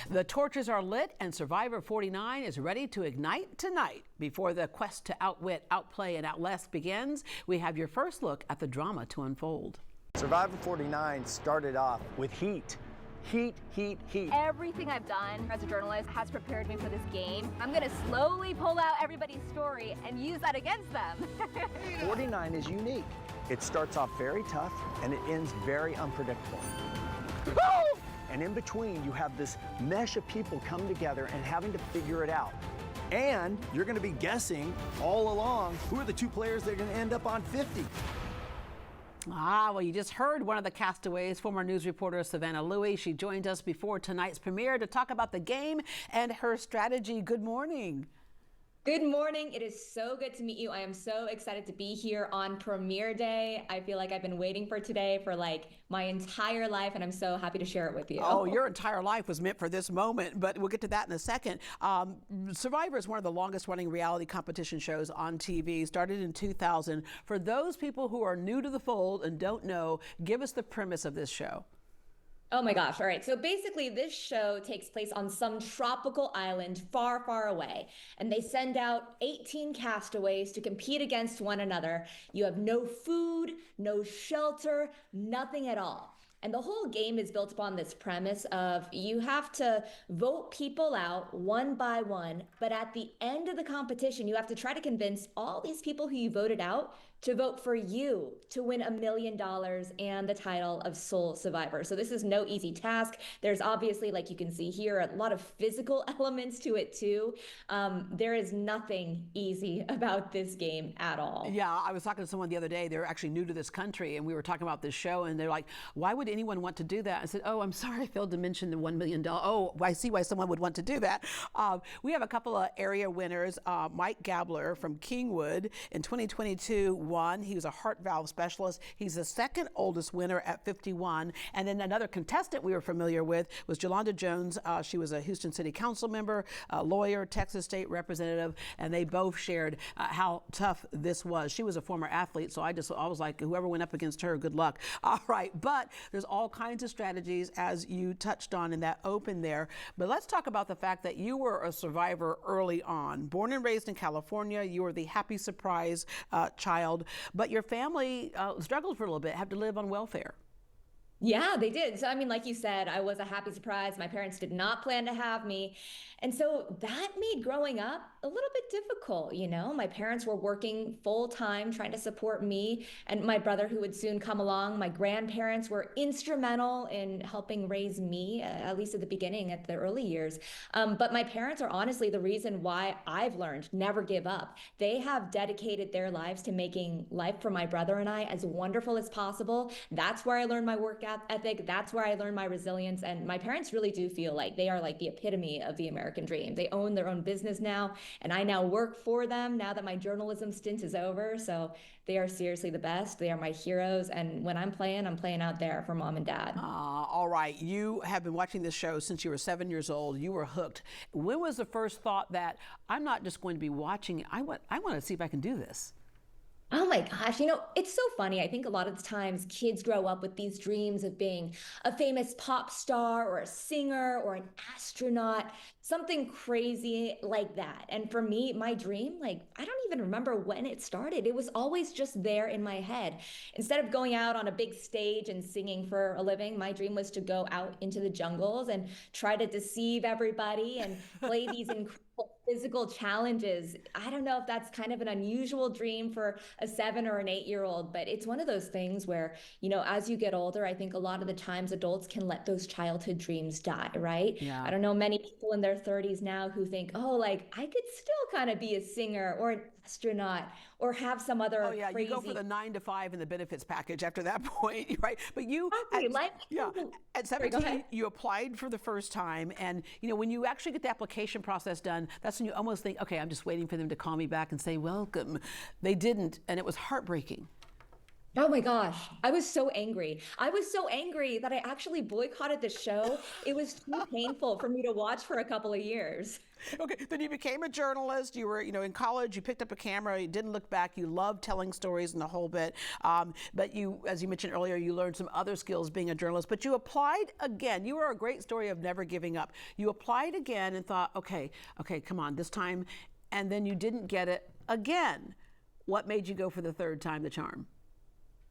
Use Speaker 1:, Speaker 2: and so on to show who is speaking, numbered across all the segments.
Speaker 1: The torches are lit and Survivor 49 is ready to ignite tonight. Before the quest to outwit, outplay, and outlast begins, we have your first look at the drama to unfold.
Speaker 2: Survivor 49 started off with heat. Heat.
Speaker 3: Everything I've done as a journalist has prepared me for this game. I'm gonna slowly pull out everybody's story and use that against them.
Speaker 2: 49 is unique. It starts off very tough and it ends very unpredictable. And in between, you have this mesh of people come together and having to figure it out. And you're gonna be guessing all along who are the two players that are gonna end up on 50.
Speaker 1: Well, you just heard one of the castaways, former news reporter Savannah Louie. She joined us before tonight's premiere to talk about the game and her strategy. Good morning.
Speaker 4: Good morning. It is so good to meet you. I am so excited to be here on premiere day. I feel like I've been waiting for today for like my entire life, and I'm so happy to share it with you.
Speaker 1: Oh, your entire life was meant for this moment, but we'll get to that in a second. Survivor is one of the longest running reality competition shows on TV, started in 2000. For those people who are new to the fold and don't know, give us the premise of this show.
Speaker 4: Oh my gosh. All right. So basically this show takes place on some tropical island far, far away, and they send out 18 castaways to compete against one another. You have no food, no shelter, nothing at all. And the whole game is built upon this premise of you have to vote people out one by one, but at the end of the competition, you have to try to convince all these people who you voted out to vote for you to win $1 million and the title of sole survivor. So this is no easy task. There's obviously, like you can see here, a lot of physical elements to it too. There is nothing easy about this game at all.
Speaker 1: Yeah, I was talking to someone the other day. They're actually new to this country, and we were talking about this show, and they're like, why would anyone want to do that? I said, oh, I'm sorry, I failed to mention the $1 million. Oh, I see why someone would want to do that. We have a couple of area winners. Mike Gabler from Kingwood in 2022 won. He was a heart valve specialist. He's the second oldest winner at 51. And then another contestant we were familiar with was Jolanda Jones. She was a Houston City Council member, a lawyer, Texas State representative, and they both shared how tough this was. She was a former athlete, so I was like, whoever went up against her, good luck. All right, but there's all kinds of strategies, as you touched on in that open there. But let's talk about the fact that you were a survivor early on. Born and raised in California, you were the happy surprise child, but your family struggled for a little bit, had to live on welfare.
Speaker 4: Yeah, they did. So, I mean, like you said, I was a happy surprise. My parents did not plan to have me. And so that made growing up a little bit difficult. You know, my parents were working full time trying to support me and my brother, who would soon come along. My grandparents were instrumental in helping raise me, at least at the beginning, at the early years. But my parents are honestly the reason why I've learned never give up. They have dedicated their lives to making life for my brother and I as wonderful as possible. That's where I learned my work ethic. That's where I learned my resilience. And my parents really do feel like they are like the epitome of the American dream. They own their own business now, and I now work for them now that my journalism stint is over. So they are seriously the best. They are my heroes. And when I'm playing out there for mom and dad.
Speaker 1: All right. You have been watching this show since you were 7 years old. You were hooked. When was the first thought that I'm not just going to be watching it, I want to see if I can do this?
Speaker 4: Oh my gosh, you know, it's so funny. I think a lot of the times kids grow up with these dreams of being a famous pop star or a singer or an astronaut, something crazy like that. And for me, my dream, like, I don't even remember when it started. It was always just there in my head. Instead of going out on a big stage and singing for a living, my dream was to go out into the jungles and try to deceive everybody and play these incredible physical challenges. I don't know if that's kind of an unusual dream for a 7 or an 8-year-old, but it's one of those things where, you know, as you get older, I think a lot of the times adults can let those childhood dreams die, right?
Speaker 1: Yeah.
Speaker 4: I don't know many people in their 30s now who think, oh, like I could still kind of be a singer or an astronaut or have some other crazy...
Speaker 1: You go for the 9 to 5 and the benefits package after that point, right? But you, at 17, you applied for the first time, and you know when you actually get the application process done, that's when you almost think, okay, I'm just waiting for them to call me back and say welcome. They didn't, and it was heartbreaking.
Speaker 4: Oh my gosh, I was so angry. I was so angry that I actually boycotted the show. It was too painful for me to watch for a couple of years.
Speaker 1: Okay, then you became a journalist. You were, in college. You picked up a camera. You didn't look back. You loved telling stories and the whole bit. But you, as you mentioned earlier, you learned some other skills being a journalist. But you applied again. You were a great story of never giving up. You applied again and thought, okay, come on, this time, and then you didn't get it again. What made you go for the third time the charm?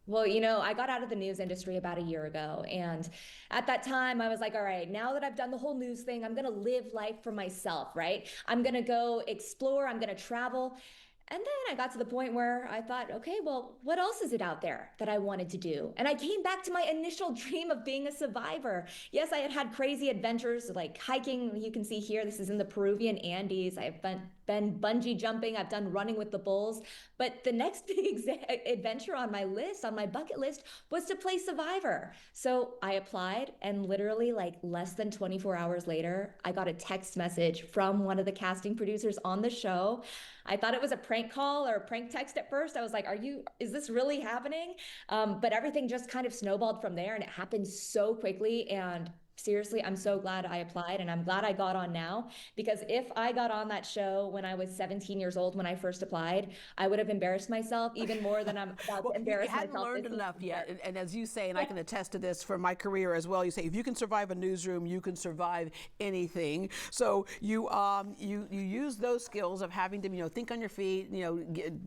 Speaker 4: Well, I got out of the news industry about a year ago. And at that time, I was like, all right, now that I've done the whole news thing, I'm going to live life for myself, right? I'm going to go explore, I'm going to travel. And then I got to the point where I thought, okay, well, what else is it out there that I wanted to do? And I came back to my initial dream of being a survivor. Yes, I had had crazy adventures like hiking. You can see here, this is in the Peruvian Andes. I've been bungee jumping. I've done running with the bulls. But the next big adventure on my list, on my bucket list, was to play Survivor. So I applied, and literally like less than 24 hours later, I got a text message from one of the casting producers on the show. I thought it was a prank call or a prank text at first. I was like, is this really happening? But everything just kind of snowballed from there, and it happened so quickly. And seriously, I'm so glad I applied, and I'm glad I got on now, because if I got on that show when I was 17 years old when I first applied, I would have embarrassed myself even more than I'm about to embarrass myself.
Speaker 1: You hadn't learned enough yet, and as you say, and I can attest to this from my career as well, you say if you can survive a newsroom, you can survive anything. So you use those skills of having to think on your feet,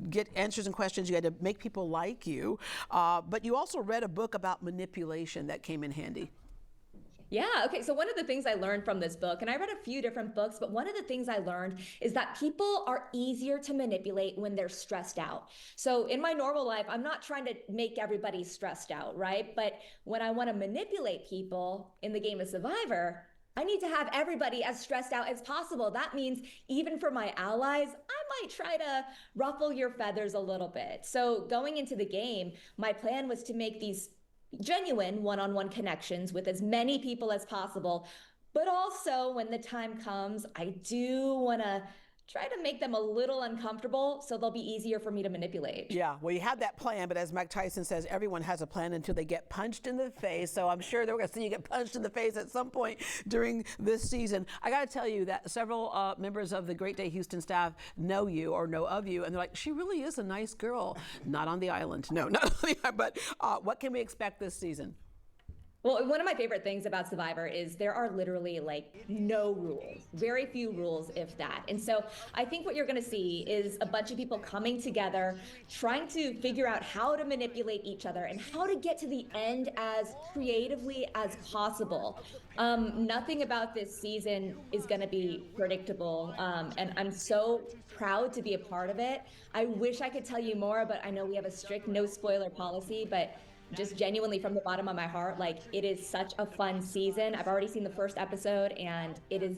Speaker 1: get answers and questions. You had to make people like you, but you also read a book about manipulation that came in handy.
Speaker 4: Yeah. Okay. So one of the things I learned from this book, and I read a few different books, but one of the things I learned is that people are easier to manipulate when they're stressed out. So in my normal life, I'm not trying to make everybody stressed out, right? But when I want to manipulate people in the game of Survivor, I need to have everybody as stressed out as possible. That means even for my allies, I might try to ruffle your feathers a little bit. So going into the game, my plan was to make these genuine one-on-one connections with as many people as possible. But also when the time comes, I do want to try to make them a little uncomfortable so they'll be easier for me to manipulate.
Speaker 1: Yeah, well, you had that plan, but as Mike Tyson says, everyone has a plan until they get punched in the face. So I'm sure they're going to see you get punched in the face at some point during this season. I got to tell you that several members of the Great Day Houston staff know you or know of you, and they're like, she really is a nice girl. Not on the island. No, not on the island. But what can we expect this season?
Speaker 4: Well, one of my favorite things about Survivor is there are literally like no rules, very few rules, if that. And so I think what you're going to see is a bunch of people coming together, trying to figure out how to manipulate each other and how to get to the end as creatively as possible. Nothing about this season is going to be predictable. And I'm so proud to be a part of it. I wish I could tell you more, but I know we have a strict no spoiler policy, but just genuinely from the bottom of my heart, like, it is such a fun season. I've already seen the first episode and it is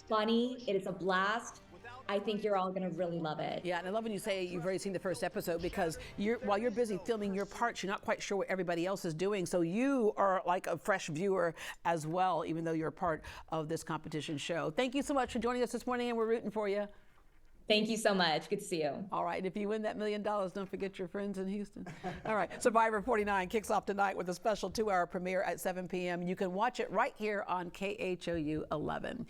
Speaker 4: funny. It is a blast. I think you're all going to really love it.
Speaker 1: Yeah, and I love when you say you've already seen the first episode, because while you're busy filming your parts, you're not quite sure what everybody else is doing. So you are like a fresh viewer as well, even though you're a part of this competition show. Thank you so much for joining us this morning, and we're rooting for you.
Speaker 4: Thank you so much. Good to see you.
Speaker 1: All right. If you win that $1 million, don't forget your friends in Houston. All right. Survivor 49 kicks off tonight with a special 2-hour premiere at 7 p.m. You can watch it right here on KHOU 11.